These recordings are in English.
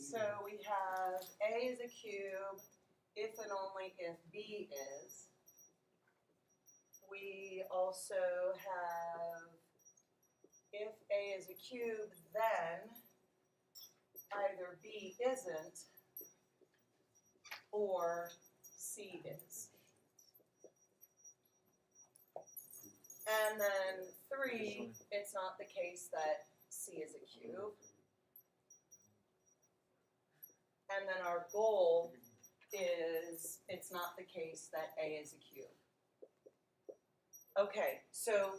So we have A is a cube if and only if B is. We also have if A is a cube, then either B isn't or C is. And then 3, it's not the case that C is a cube. And then our goal is it's not the case that A is a cube. Okay, so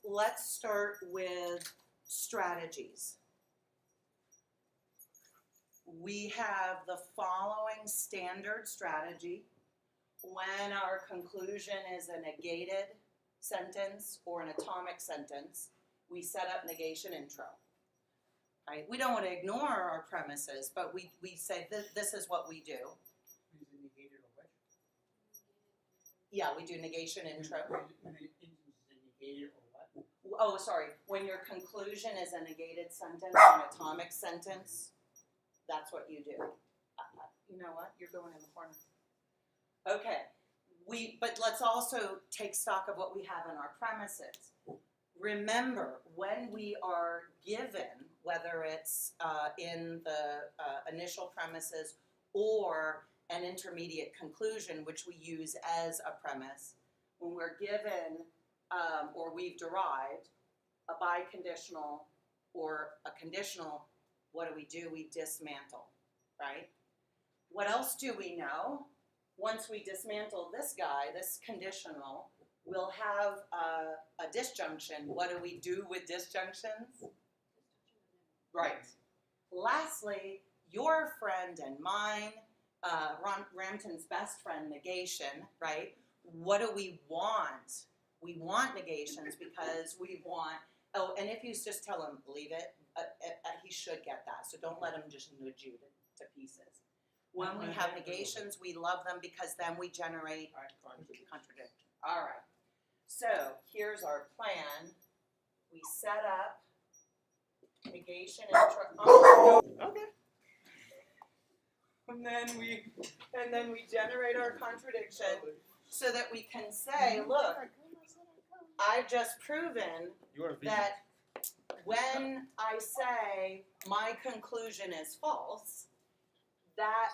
let's start with strategies. We have the following standard strategy. When our conclusion is a negated sentence or an atomic sentence, we set up negation intro. Right? We don't want to ignore our premises, but we say this is what we do. Is it negated or what? Yeah, we do negation intro. When an instance is negated or what? Oh, sorry. When your conclusion is a negated sentence or an atomic sentence, that's what you do. You know what? You're going in the corner. Okay. But let's also take stock of what we have in our premises. Remember, when we are given, whether it's in the initial premises or an intermediate conclusion, which we use as a premise, when we're given or we've derived a biconditional or a conditional, what do? We dismantle, right? What else do we know? Once we dismantle this guy, this conditional, we'll have a disjunction. What do we do with disjunctions? Right. Lastly, your friend and mine, Ramton's best friend, negation, right? What do we want? We want negations because we want, oh, and if you just tell him, leave it, he should get that. So don't let him just nudge you to pieces. When we have negations, we love them because then we generate contradiction. All right. So here's our plan. We set up negation and okay. And then we generate our contradiction so that we can say, look, I've just proven that when I say my conclusion is false, that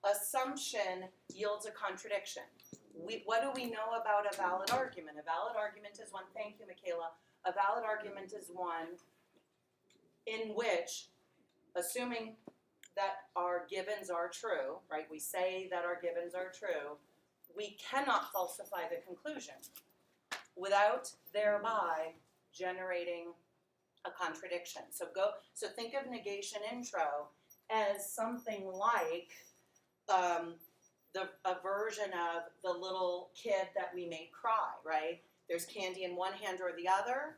assumption yields a contradiction. What do we know about a valid argument? A valid argument is one, thank you, Michaela. A valid argument is one in which, assuming that our givens are true, right? We say that our givens are true, we cannot falsify the conclusion without thereby generating a contradiction. So think of negation intro as something like a version of the little kid that we made cry, right? There's candy in one hand or the other.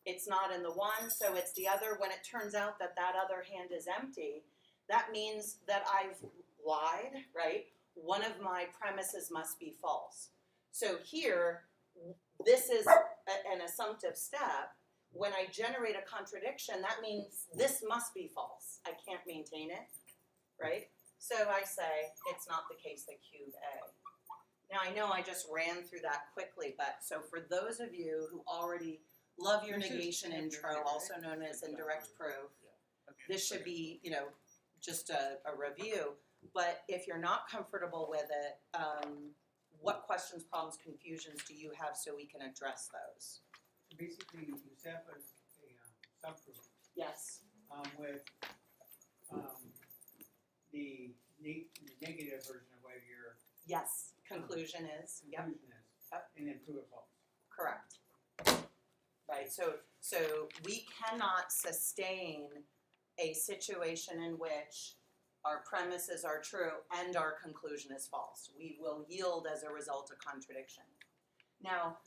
It's not in the one, so it's the other. When it turns out that that other hand is empty, that means that I've lied, right? One of my premises must be false. So here, this is an assumptive step. When I generate a contradiction, that means this must be false. I can't maintain it, right? So I say it's not the case that cube A. Now I know I just ran through that quickly, but so for those of you who already love your negation intro, also known as indirect proof, this should be, just a review. But if you're not comfortable with it, what questions, problems, confusions do you have so we can address those? Basically, you set up a subproof. Yes. With the negative version of what your conclusion is. Yep. conclusion is, and then prove it false. Correct. Right. So we cannot sustain a situation in which our premises are true and our conclusion is false. We will yield as a result a contradiction. Now,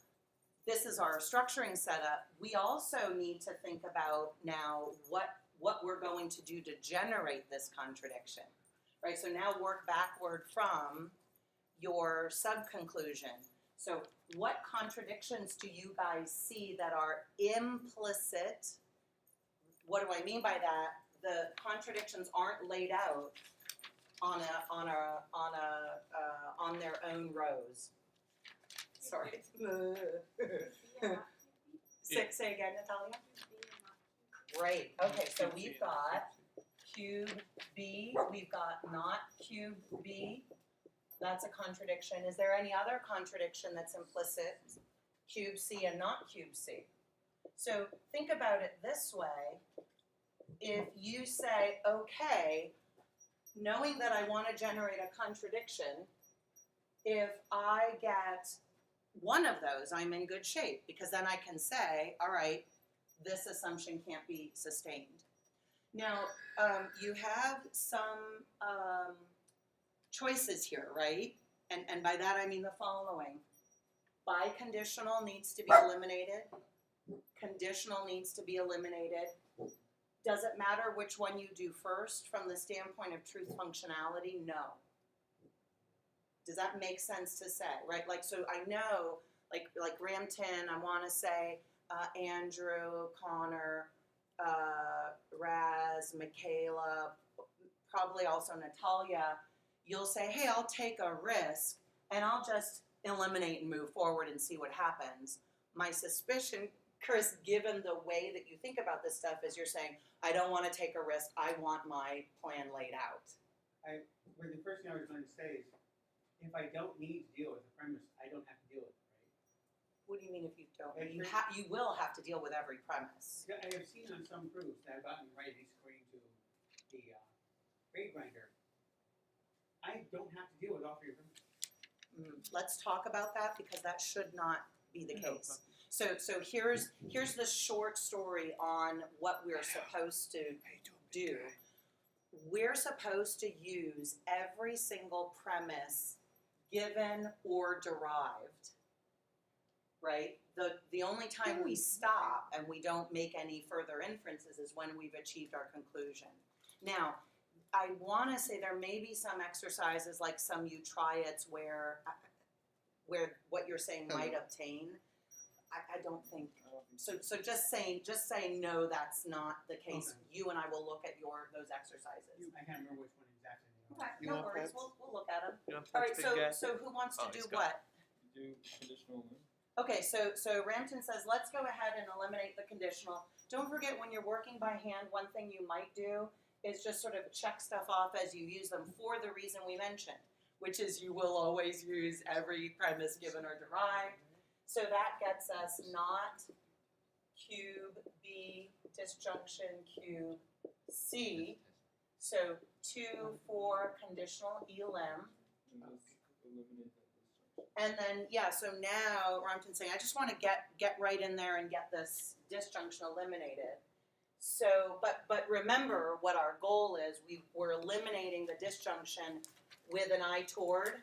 this is our structuring setup. We also need to think about now what we're going to do to generate this contradiction, right? So now work backward from your sub-conclusion. So what contradictions do you guys see that are implicit? What do I mean by that? the contradictions aren't laid out on their own rows. Sorry. Say again, Natalia? Right, okay, so we've got cube B, we've got not cube B. That's a contradiction. Is there any other contradiction that's implicit? Cube C and not cube C. So think about it this way. If you say, okay, knowing that I want to generate a contradiction, if I get one of those, I'm in good shape, because then I can say, all right, this assumption can't be sustained. Now, you have some choices here, right? And by that I mean the following. Biconditional needs to be eliminated. Conditional needs to be eliminated. Does it matter which one you do first from the standpoint of truth functionality? No. Does that make sense to say, right? Like, so I know, like Ramton, I want to say Andrew, Connor, Raz, Michaela, probably also Natalia, you'll say, hey, I'll take a risk and I'll just eliminate and move forward and see what happens. My suspicion, Chris, given the way that you think about this stuff, is you're saying, I don't want to take a risk, I want my plan laid out. Well, the first thing I was going to say is, if I don't need to deal with the premise, I don't have to deal with it, right? What do you mean if you don't? Like, You will have to deal with every premise. I have seen on some proofs that I've gotten right, at least according to the grade grinder, I don't have to deal with all three premises. Let's talk about that, because that should not be the case. So here's the short story on what we're supposed to do. We're supposed to use every single premise given or derived, right? The only time we stop and we don't make any further inferences is when we've achieved our conclusion. Now, I want to say there may be some exercises, like some triads, where what you're saying might obtain. I don't think so. So just saying no, that's not the case. Okay. You and I will look at those exercises. I can't remember which one exactly they are. Okay, You no want worries. that? We'll look at them. You know, All right. big guy. So who wants to Oh, do he's got what? Do conditional one. Okay. So Ramton says, let's go ahead and eliminate the conditional. Don't forget, when you're working by hand, one thing you might do is just sort of check stuff off as you use them for the reason we mentioned, which is you will always use every premise given or derived. So that gets us not cube B disjunction cube C. So 2, 4 conditional elim. And just eliminate that disjunction. And then, yeah, so now Ramton's saying, I just want to get right in there and get this disjunction eliminated. So, but remember what our goal is. We're eliminating the disjunction with an eye toward,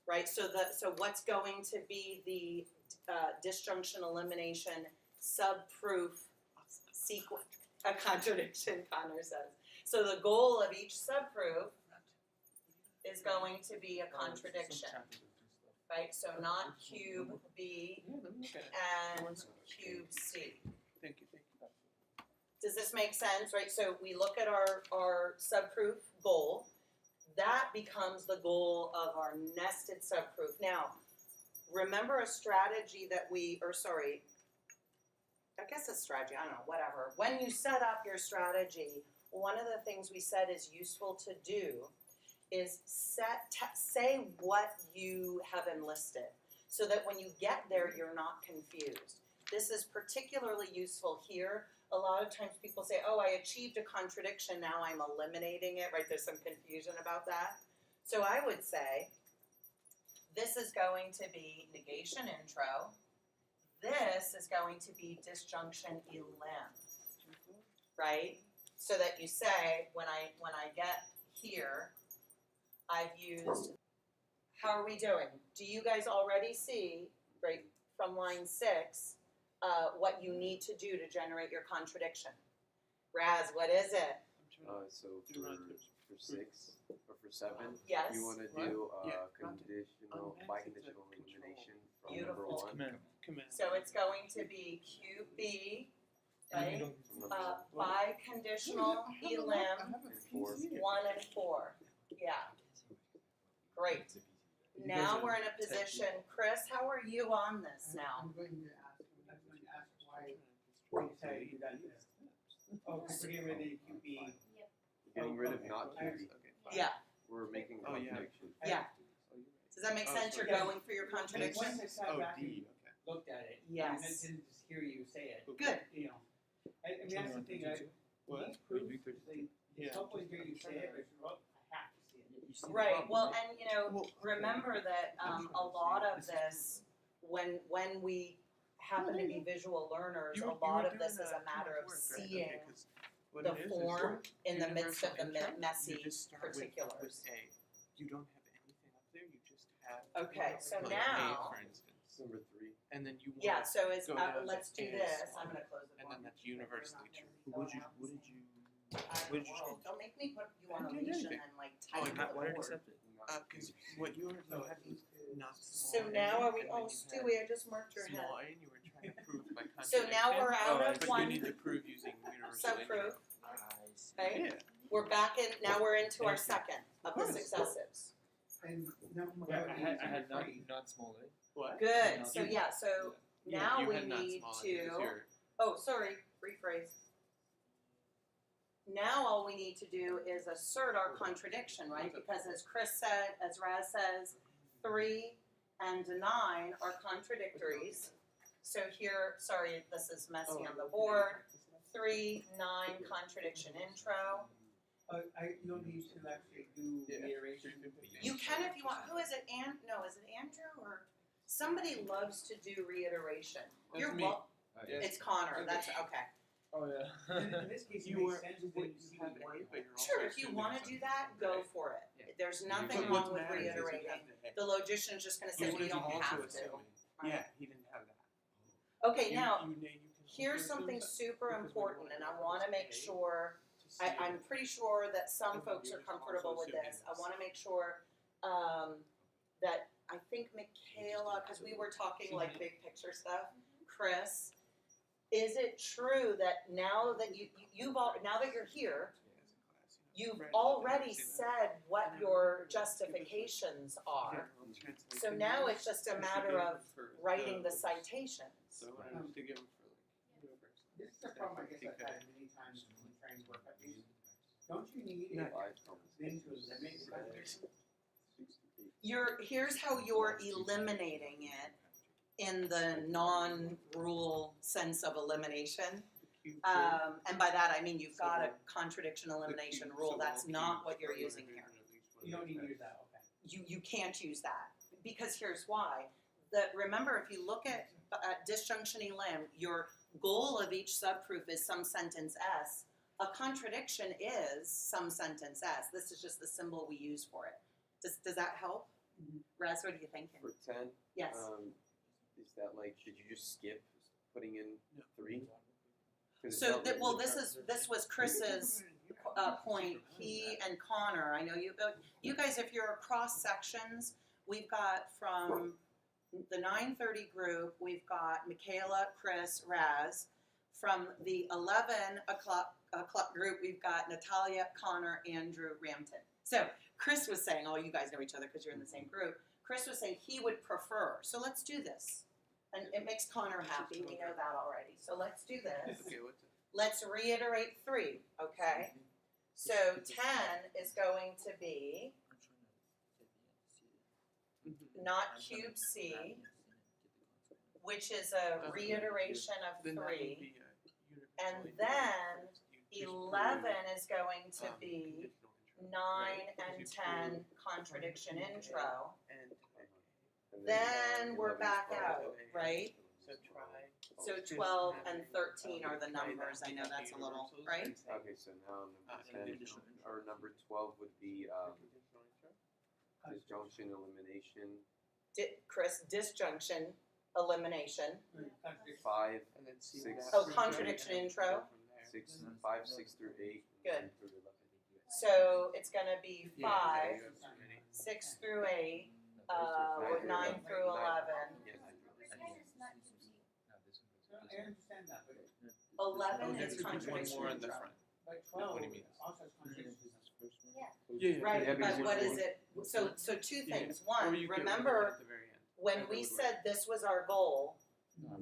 right? So what's going to be the disjunction elimination subproof sequence? A contradiction, Connor says. So the goal of each subproof is going to be a contradiction, right? So not cube B and cube C. Thank you. Does this make sense, right? So we look at our subproof goal. That becomes the goal of our nested subproof. Now, remember a strategy that I guess a strategy, I don't know, whatever. When you set up your strategy, one of the things we said is useful to do is say what you have enlisted, so that when you get there, you're not confused. This is particularly useful here. A lot of times people say, oh, I achieved a contradiction, now I'm eliminating it, right? There's some confusion about that. So I would say, this is going to be negation intro. This is going to be disjunction elim, right? So that you say, when I get here, I've used, how are we doing? Do you guys already see, right, from line 6, what you need to do to generate your contradiction? Raz, what is it? So for 6 or for 7, Yes. you want to do Yeah. conditional, biconditional elimination from Beautiful. number 1. Command. So it's going to be cube B right? Biconditional, elim, And 4. 1 and 4, yeah, great. Now we're in a position, Chris, how are you on this now? I'm going to ask why you decided to do that. Oh, because we're getting rid of the QB. Getting rid of not Okay. QB. Yeah, We're making Oh, yeah. contradiction. yeah, does that make Oh, sense, you're sorry. going for your contradiction? Once I sat Oh, back and D, okay. looked at it, Yes. and I didn't just hear you say it. Good. You know, I mean, that's the thing, What? these proofs, they, Yeah. it's helpful to hear you say it, but well, I have to see it. Right, well, and you know, Well, remember that a lot of this, when we happen to be visual learners, a lot of this is a matter of seeing the form in the midst of the messy particulars. You don't have anything up there, you just have. Okay, so like now- A, for instance, Number 3. and then you want. Yeah, so it's, go down let's to do is, this, I'm gonna close the And form. then that's universally true. What did you don't make me put you on a I didn't do leash and anything. then like Oh, type and that the one board. accepted. Cause what you were, you had not So small now a, are we, and then oh you had Stewie, I just marked your head. small a, and you were trying to prove by So contradiction. now we're out of But one- you need to prove using universal So intro. proof, okay? Yeah. We're back in, now we're into our second of the successives. And number I had not small a. What? Good, so yeah, so Yeah, now you we had not need small a, to, because you're- oh, sorry, rephrase. Now all we need to do is assert our contradiction, right? Because as Chris said, as Raz says, 3 and 9 are contradictories. So here, sorry, this is messy on the board. 3, 9, contradiction intro. you don't need to actually do Yeah. reiteration. You can if you want. Who is it? Is it Andrew or somebody loves to do reiteration? That's You're me. wel- Yes. It's Connor. That's okay. Oh yeah. In this case, it You makes were, sense you that you have see A, one. but you're also Sure, if you assuming want to something, do that, go right? for it. Yeah. There's nothing But wrong what with matters is you reiterating. have the A. The logician's just going to say Because we you're don't also have to. assuming- Right. Yeah, he didn't have that. Okay, now you can here's also something assume super because we important, want and I to want to make A sure. to see I'm it. pretty sure that some And folks you're are comfortable also with assuming this. I this. want to make sure that I think Michaela, because we were talking like big picture stuff. Chris, is it true that now that now that you're here, you've already said what your justifications are? So now it's just a matter of writing the citations. So I have to give him for like universal. This is a problem I guess I've had many times when trying to work up these. Don't you need it 5. then to eliminate the contradiction? Here's how you're eliminating it in the non-rule sense of elimination. And by that I mean you've got a contradiction elimination rule. That's not what you're using here. You don't need to use that, okay. You can't use that, because here's why. Remember, if you look at disjunction elim, your goal of each subproof is some sentence S. A contradiction is some sentence S. This is just the symbol we use for it. Does that help? Mhm. Raz, what are you thinking? For 10, Yes. is that like, did you just skip putting in 3? So this was Chris's point. He and Connor, I know you guys, if you're across sections, we've got from the 9:30 group, we've got Michaela, Chris, Raz. From the 11 o'clock group, we've got Natalia, Connor, Andrew, Rampton. So Chris was saying, oh, you guys know each other because you're in the same group. Chris was saying he would prefer. So let's do this. And it makes Connor happy. We know that already. So let's do this. Okay, what's it? Let's reiterate 3, okay? So 10 is going to be not cube C, which is a reiteration of Then that would 3. be And universal then intro. You 11 disprove, is going to be conditional intro, 9 right? and You 10 prove contradiction intro. and Then we're 11, back 12. out, right? so try. So 12 and 13 are the numbers. I know that's a little, right? Okay, so now number 10, or number 12 would be Conditional intro. disjunction elimination. Chris, disjunction, elimination. Contradiction. 5, And then see Six. that. Oh, contradiction intro. 6, 5, 6 through 8. Good. and 3 through 11. So it's gonna be Yeah, 5, you have so many. 6 through 8, Nine through 9 through 11. Yes. No, I understand that, but 11 Oh, is that's contradiction one more in the intro. front. But What 12 he means. also has contradictions. Yeah, Right, Yeah, but because what we're- is it, so two Yeah, things, Or one, you get rid of it remember at the very end. when That we would work. said this was our goal,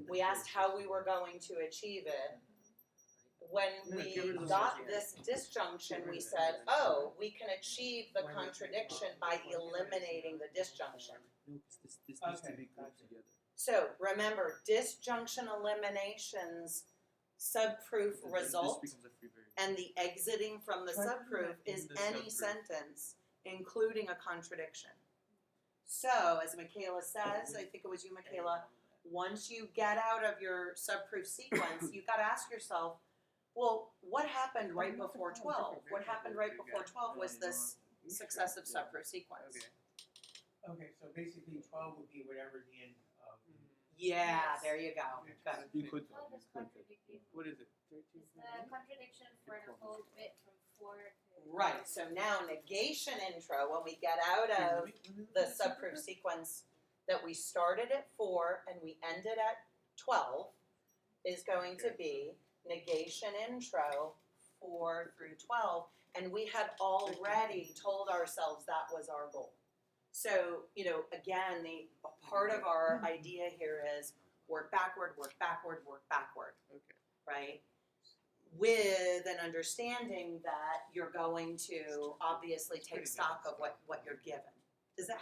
we asked how we were going to achieve it. When No, get rid we of the got words. this disjunction, Get rid we of it. said, oh, we can achieve the contradiction by eliminating the disjunction. No, 'cause this needs to Okay, be grouped gotcha. together. So remember, disjunction eliminations, subproof This result, becomes a free variable. and the exiting from the Try to do subproof that in is the any subproof. sentence, including a contradiction. So, as Michaela says, I think it was you, Michaela, once you get out of your subproof sequence, you've got to ask yourself, well, what happened right before 12? What happened right before 12 was this successive subproof sequence. Okay. Okay, so basically 12 would be whatever the end of. Yeah, there you go. Got it. You could. Twelve is contradicting. What is it? 13? It's the contradiction for the whole bit from 4 to. Right, so now negation intro, when we get out of the subproof sequence that we started at 4 and we ended at 12 is going to be negation intro 4 through 12, and we had already told ourselves that was our goal. So, again, the part of our idea here is work backward, work backward, work backward, Okay. right? With an understanding that you're going to obviously take stock of what you're given.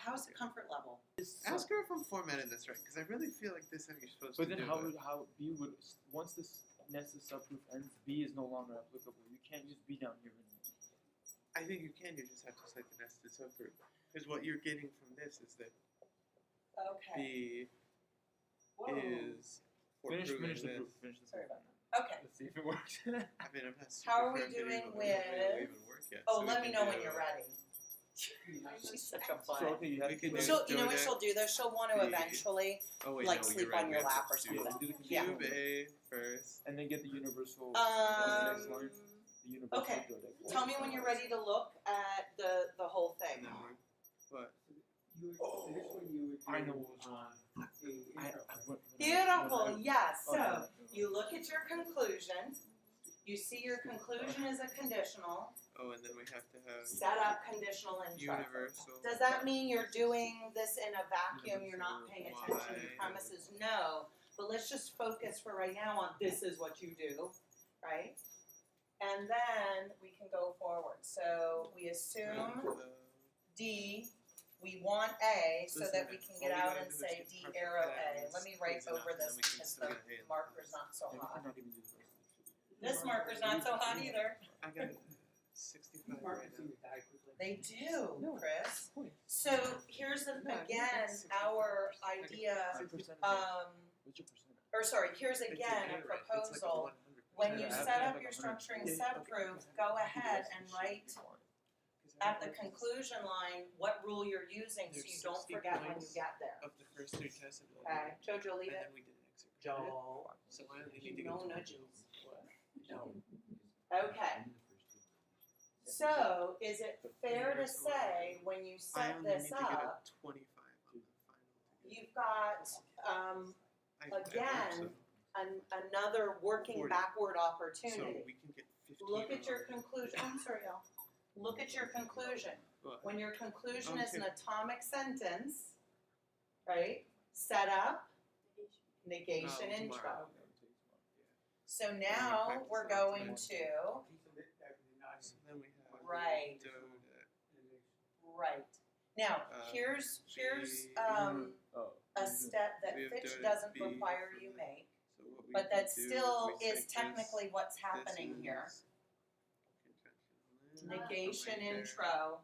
How's the comfort level? Ask her if I'm formatting this right, because I really feel like this is how you're supposed But to then do it. how B would, once this nested subproof ends, B is no longer applicable. You can't use B down here anymore. I think you can, you just have to cite the nested subgroup. Because what you're getting from this is that Okay. B Whoa. is for Finish proving the this. proof. Finish the Sorry proof. about Okay. Let's see if it works. I mean, I'm not super How are we confident doing it'll with- even work yet. Oh, so we let me can know when do- you're ready. She's such a So fun. okay, you have We to can do do- She'll, you know what Donut. she'll do though? She'll want to B. eventually, Oh, wait, like, no, sleep you're right. on your we have lap to or do something. do the Yeah. Cube A first. and then get the universal. on the next line, the universal okay. codec. Tell me when you're ready to look at the whole And thing. then what? You would, for this one, you would do. I know what was wrong. The intro. Beautiful, yes. Oh, no, So no. you look at your conclusion. You see your conclusion is a conditional. Oh, and then we have to have Set up conditional intro. universal. Does that mean you're doing this in a vacuum? You're not paying attention to Why? premises? No. But let's just focus for right now on this is what you do, right? And then we can go forward. So we assume D, we want A so that we can get out and say D arrow A. Let me write over this because the marker's not so And we hot. cannot even do the rest of it. This marker's not so hot either. I got 65 right Markers now. seem to die quickly. They do, No. Chris. Point. So here's the, No, I think again, that's our idea, 5%. here's What's your percent? It's again a okay, right? It's like proposal. 100%. When you Yeah, set I up have your like 100. structuring Yeah, subproof, okay. go You do ahead the and rest of the write shit you want. at the conclusion line what rule you're using so There's you don't 60 forget when you points. get there. Of the first 3 tests. Okay, Jojo, leave And it. then we did an exit credit. Joe. So I only need to No go to nudges. What? No. Okay, so is it fair to say when you I set only need this to get a up, 25 on the final. you've got I hope again, another working 40. backward so. So opportunity. we can get 15. Look at your on conclusion, I'm sorry, y'all. Look at your conclusion. what? When your conclusion is an Okay. atomic sentence, right? Set up, negation intro. Tomorrow. So now practice we're on going tonight. to, Piece of it that would not So then we have Right. Donut. right. Now, here's Oh. a step that We have Fitch donut doesn't B require for you the- make, So what we but can that do still we is cite technically what's this happening here. is conventional. Negation Right there. intro,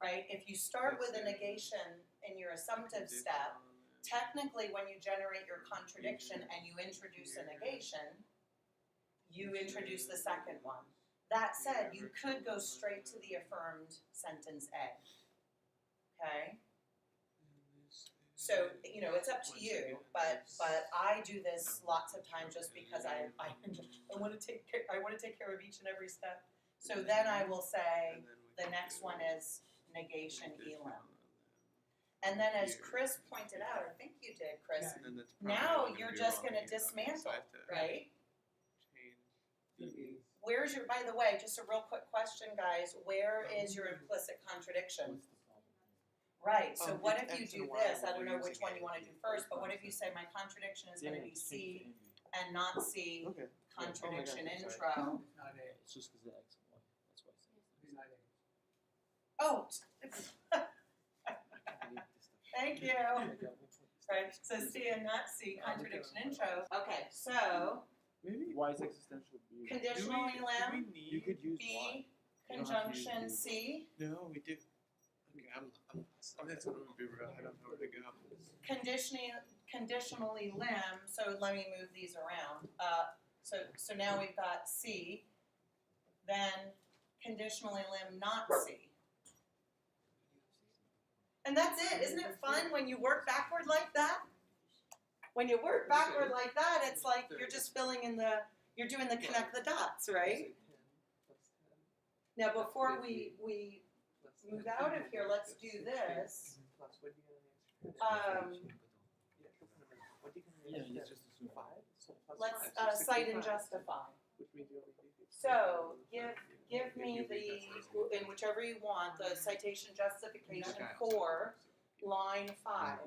right? If you start with a This is negation in your assumptive Conditional step, on that. technically when you generate your contradiction and you introduce a negation, you introduce the second one. That said, you could go straight to the affirmed sentence A. Okay? So, you know, it's up to you, but I do this lots of times just because I want to take care of each and every step. So then I will say the next one is negation elim. And then as Chris pointed out, I think you did, Chris, now you're just gonna dismantle, right? Change Where's your, by the way, just a real quick question, guys, where is your implicit contradiction? What's the problem? Right, so what it's if you X do and Y this, I when don't we're know which using one A you wanna and do B. first, but what if you say my contradiction is gonna be Change C to A B. and not C, Okay. contradiction sorry. intro? It's not A, It's just because of X and Y. That's why I said it's not A. Oh, thank you. Right, so C and not C, contradiction intro. Okay, so Maybe. Y is existential B. conditionally limb, You could use Y. B, You don't have to use conjunction B. C, No, we do. Okay, I'm that's gonna be real. I don't know where to go. conditionally limb, so let me move these around. So now we've got C, then conditionally limb not C. And that's it, isn't it fun when you work backward like that? When you work backward like that, it's like you're just filling in you're doing the connect the dots, right? Now before we move out of here, let's do this. Plus, what do you gonna answer? What do you Yeah, gonna you answer? just assume. 5? So plus Let's 5, so cite and 65. justify. Which means you only do So give me in whichever you want, the citation justification for line 5.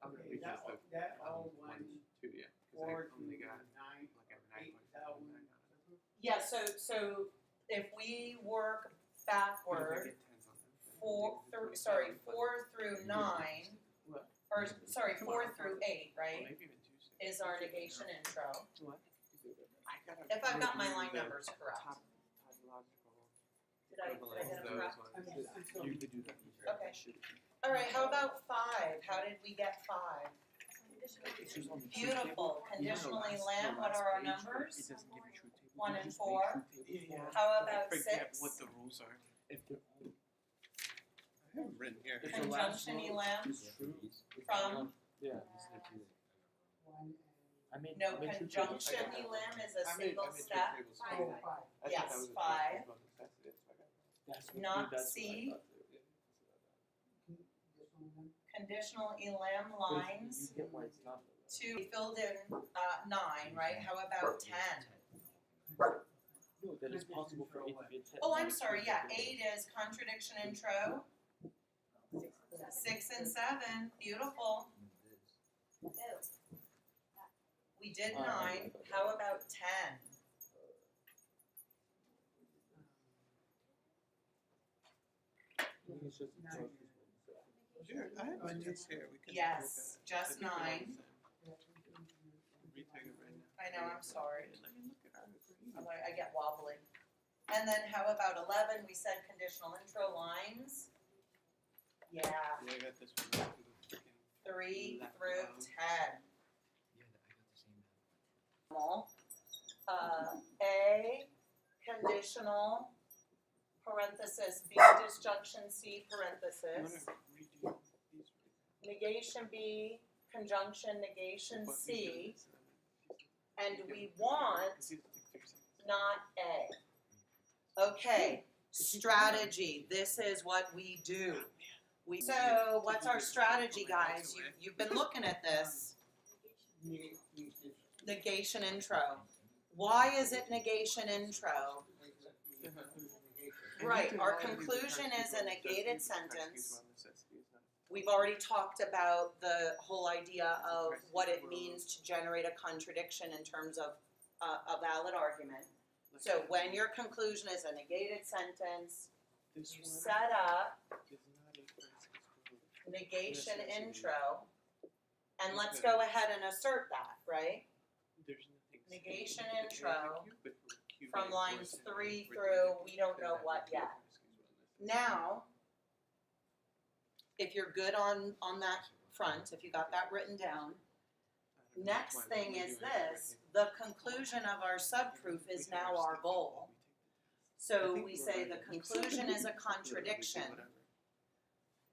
I'm gonna Okay, read that, just that the all one, 2, yeah. 'Cause 4 I to only got 9, like a 8,000. Yeah, so if we work backward, 4 through 9, What? or sorry, 4 through 8, Well, right, maybe even 2. is our negation intro. What? If I've got my line numbers correct. Did I get it correct? You could do that. Okay. All right, how about 5? How did we get 5? It's just on the truth Beautiful. table. Conditionally Even the lamb, what last are our page, numbers? It doesn't give you truth table. 1 You and just 4. make truth table Yeah. for- How I about forget 6? what the rules are. If they're all I have them written here. If the last Conjunction row elam is true, from, yeah. 1 I made no, I made truth tables. conjunction elam is a I made single truth step. tables and too. 5. I thought Yes, that was a 5. truth table necessity, so I got that. That's what, Not that's C. what I thought too. Conditional elam But if lines you get why it's not. 2, we filled in 9, right? How about 10? No, that it's possible for 8 to be a 10. Oh, I'm sorry, yeah, 8 is contradiction intro. 6 and 7, beautiful. We did 9, how about 10? I think it's just Nine. Sure, I have my notes here. We can Yes, look at it. I just think we're all 9. the same. Retake it right now. I know, I'm sorry. Let me look at our agreement. I get wobbly. And then how about 11, we said conditional intro lines. Yeah, Yeah, I got this one right to the freaking 3 left through row. 10. A, conditional, parenthesis, B, disjunction C, I'm gonna parenthesis, redo these. negation B, conjunction negation What we C, did is, and you we can- want this is like 30 seconds. not A. Okay, strategy, this is what we do. So what's our strategy, guys? You've been looking at this. Negation intro. Why is it negation intro? Right, our conclusion is a negated sentence. We've already talked about the whole idea of what it means to generate a contradiction in terms of a valid argument. So when your conclusion is a negated sentence, This you one set up is not a Francisco. negation Yes, yes, it is. intro, and let's go ahead and assert that, right? There's nothing. Negation saying intro Q, but we're Q from being lines worse than 3 we're through doing we don't than know that what with Q yet. Francisco's one. Now, if you're good on that front, if you got that written down, I don't know next why thing we're is doing it this, right the conclusion of our subproof here. is We have now our stuff goal. we take So I think we we're say right. the conclusion is a contradiction. Whatever.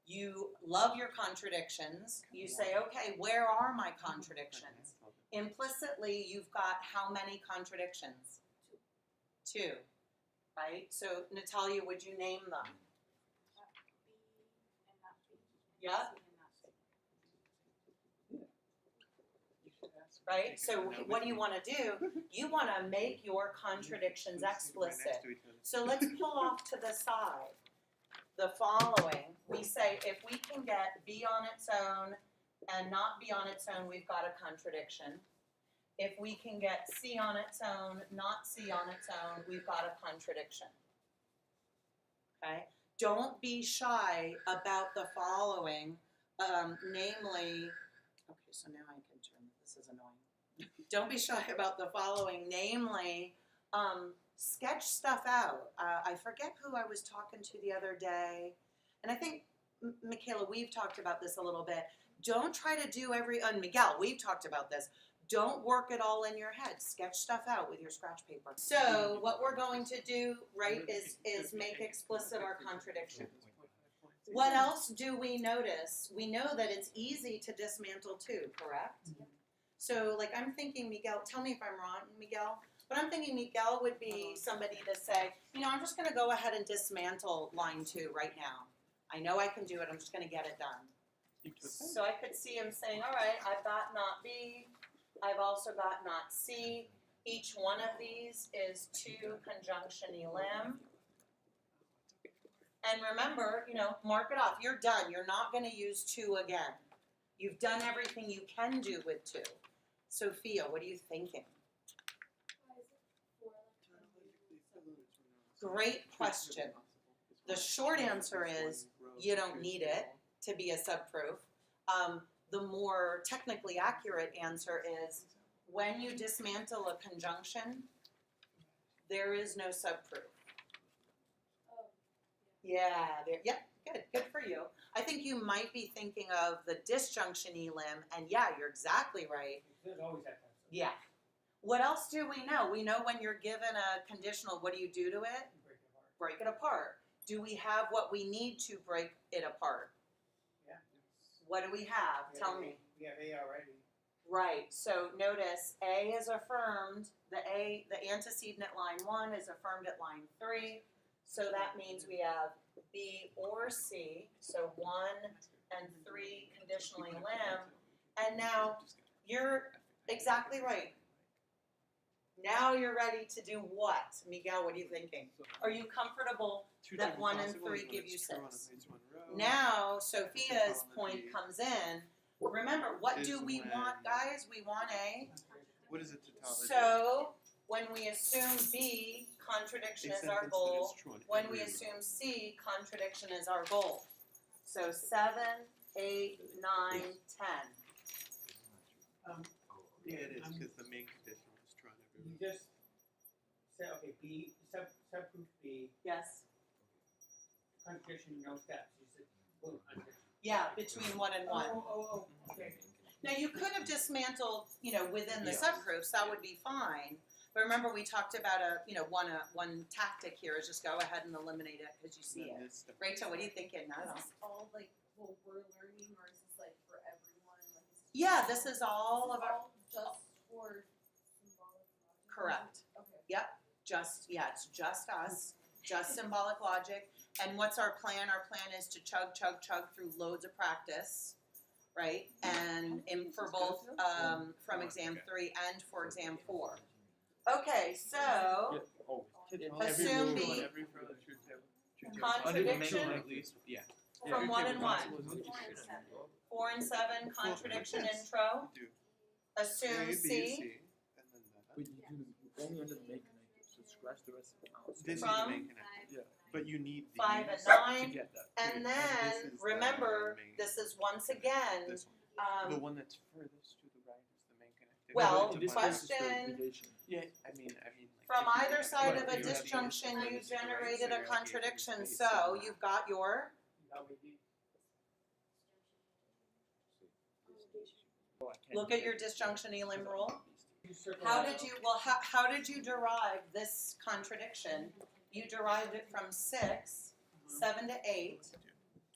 You love your contradictions. You say, okay, where are my contradictions? Implicitly, you've got how many contradictions? 2, right? So Natalia, would you name them? Yeah? You should ask right? So what do you wanna do? You wanna make your contradictions explicit. So let's pull off to the side. The following, we say if we can get B on its own and not B on its own, we've got a contradiction. If we can get C on its own, not C on its own, we've got a contradiction. Okay? Don't be shy about the following, namely, okay, so now I can turn, this is annoying. Don't be shy about the following, namely, sketch stuff out. I forget who I was talking to the other day, and I think, Michaela, we've talked about this a little bit. Don't try to do Miguel, we've talked about this. Don't work it all in your head. Sketch stuff out with your scratch paper. So what we're going to do, right, is make explicit our contradiction. What else do we notice? We know that it's easy to dismantle too, correct? So like I'm thinking Miguel, tell me if I'm wrong, Miguel, but I'm thinking Miguel would be somebody to say, I'm just gonna go ahead and dismantle line 2 right now. I know I can do it, I'm just gonna get it done. So I could see him saying, all right, I've got not B, I've also got not C. Each one of these is 2 conjunction elim. And remember, mark it off. You're done. You're not going to use 2 again. You've done everything you can do with 2. Sophia, what are you thinking? Great question. The short answer is you don't need it to be a subproof. The more technically accurate answer is when you dismantle a conjunction, there is no subproof. Yeah, good for you. I think you might be thinking of the disjunction elim, and yeah, you're exactly right. There's always that type of stuff. Yeah. What else do we know? We know when you're given a conditional, what do you do to it? Break it apart. Break it apart. Do we have what we need to break it apart? Yeah. What do we have? Tell me. We have A already. Right, so notice A is affirmed, the antecedent at line 1 is affirmed at line 3, so that means we have B or C, so 1 and 3 conditionally lim, and now you're exactly right. Now you're ready to do what? Miguel, what are you thinking? Are you comfortable that 1 and 3 give you 6? Now Sophia's point comes in. Remember, what do we want, guys? We want A. What is it to tell? So when we assume B, contradiction is our goal. When we assume C, contradiction is our goal. So 7, 8, 9, 10. Yeah, it is, because the main condition was trying to You just said, okay, B, subproof B, Yes. contradiction, no steps. You said, boom, contradiction. Yeah, between 1 and 1. Oh, okay. Now you could have dismantled, within the Yeah. subproofs, that would be fine. But remember, we talked about one tactic here is just go ahead and eliminate it because you see it. Rachel, what are you thinking? I don't know. Is this all like what we're learning, or is this like for everyone? Like, is this Yeah, just this is all of our, all just for symbolic logic? correct. Okay. It's just us, just symbolic logic. And what's our plan? Our plan is to chug through loads of practice, right? And for both from exam 3 and for exam 4. Okay, so assume B, contradiction At least, yeah. from 1 and 1. 4 4 and 7. and 7, contradiction intro. Assume C. But you only under the main connector, so scratch the rest of it out. This is From the main connector. Yeah. But you need 5 these and 9. To get that. And This then, is the remember, main- this is once again, This one. The um, one that's furthest to the right is the main connector. Well, The This one- is for question- negation. Yeah, I mean. from like, if you- either side right, of a you have the disjunction, you furthest to the right, generated so a you're like, contradiction, space so somewhere. you've got your, That would be. Oh, I can't look do at your that. disjunction elim rule. You circle How that did you, out. how did you derive this contradiction? You derived it from 6, 7 to 8,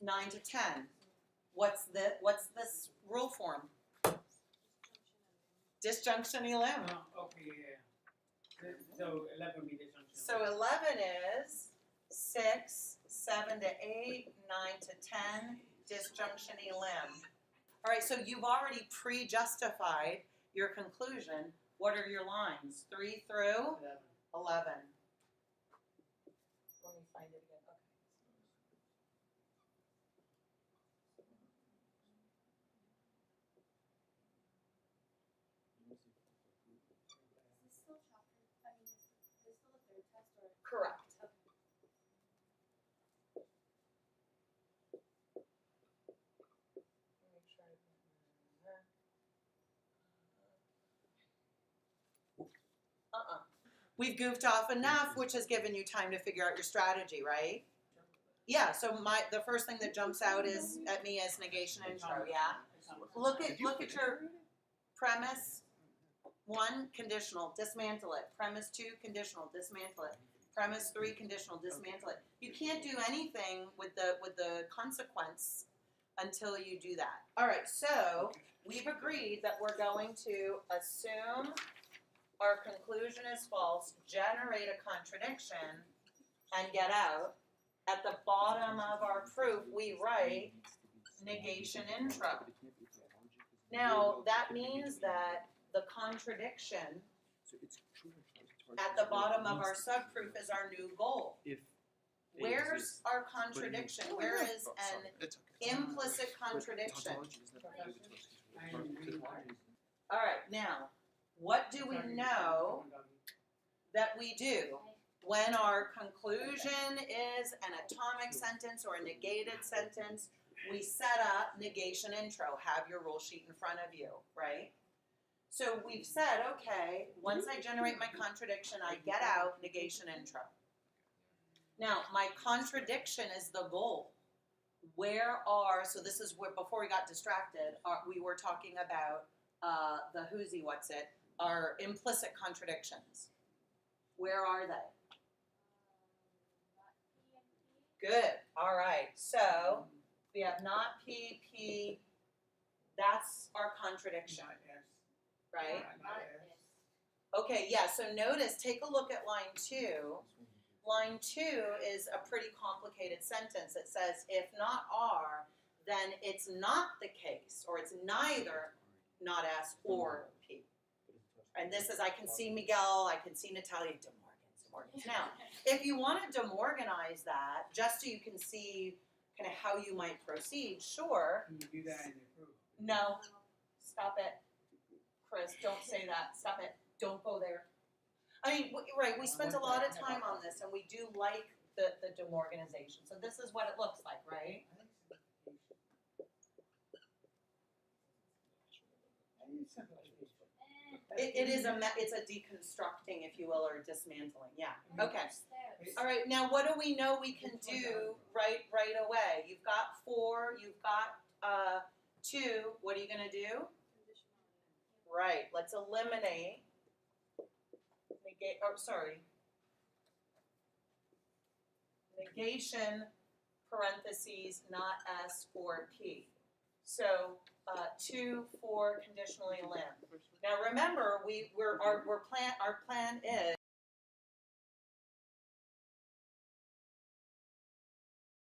9 to 10. What's this rule form? Disjunction elim. Okay, yeah. So 11 would be disjunction. So 11 is 6, 7 to 8, 9 to 10, disjunction elim. All right, so you've already pre-justified your conclusion, what are your lines? 3 through 11. Let me find it again. Okay. Is this still chapter, I mean, is this still the third test or? Correct. Okay. Make sure We've goofed off enough, which has given you time to figure out your strategy, right? Yeah, so the first thing that jumps out is at me is negation intro, yeah? Look at your premise 1, conditional, dismantle it. Premise 2, conditional, dismantle it. Premise 3, conditional, dismantle it. You can't do anything with the consequence until you do that. All right, so we've agreed that we're going to assume our conclusion is false, generate a contradiction, and get out. At the bottom of our proof, we write negation intro. Now, that means that the contradiction at the bottom of our subproof is our new goal. If Where's our contradiction? Where is an It's okay. implicit contradiction? All right, now, what do we know that we do when our conclusion is an atomic sentence or a negated sentence? We set up negation intro. Have your rule sheet in front of you, right? So we've said, okay, once I generate my contradiction, I get out negation intro. Now, my contradiction is the goal. So this is where, before we got distracted, we were talking about the whoosy, our implicit contradictions. Where are they? Not P and P. Good. All right. So we have not P, P. That's our contradiction, right? Not this. Okay, yeah. So notice, take a look at line 2. Line 2 is a pretty complicated sentence. It says, if not R, then it's not the case, or it's neither not S or P. And this is, I can see Miguel, I can see Natalia, De Morgan's. Now, if you want to demorganize that, just so you can see kind of how you might proceed, sure. Can you do that in your proof? No, stop it. Chris, don't say that. Stop it. Don't go there. I mean, right, we spent a lot of time on this, and we do like the demorganization. So this is what it looks like, right? It's a deconstructing, if you will, or dismantling. Yeah. Okay. Steps. All right. Now, what do we know we can do right away? You've got 4. You've got 2. What are you gonna do? Right. Let's eliminate. Negation, parentheses, not S or P. So 2, 4, conditionally limb. Now remember, our plan is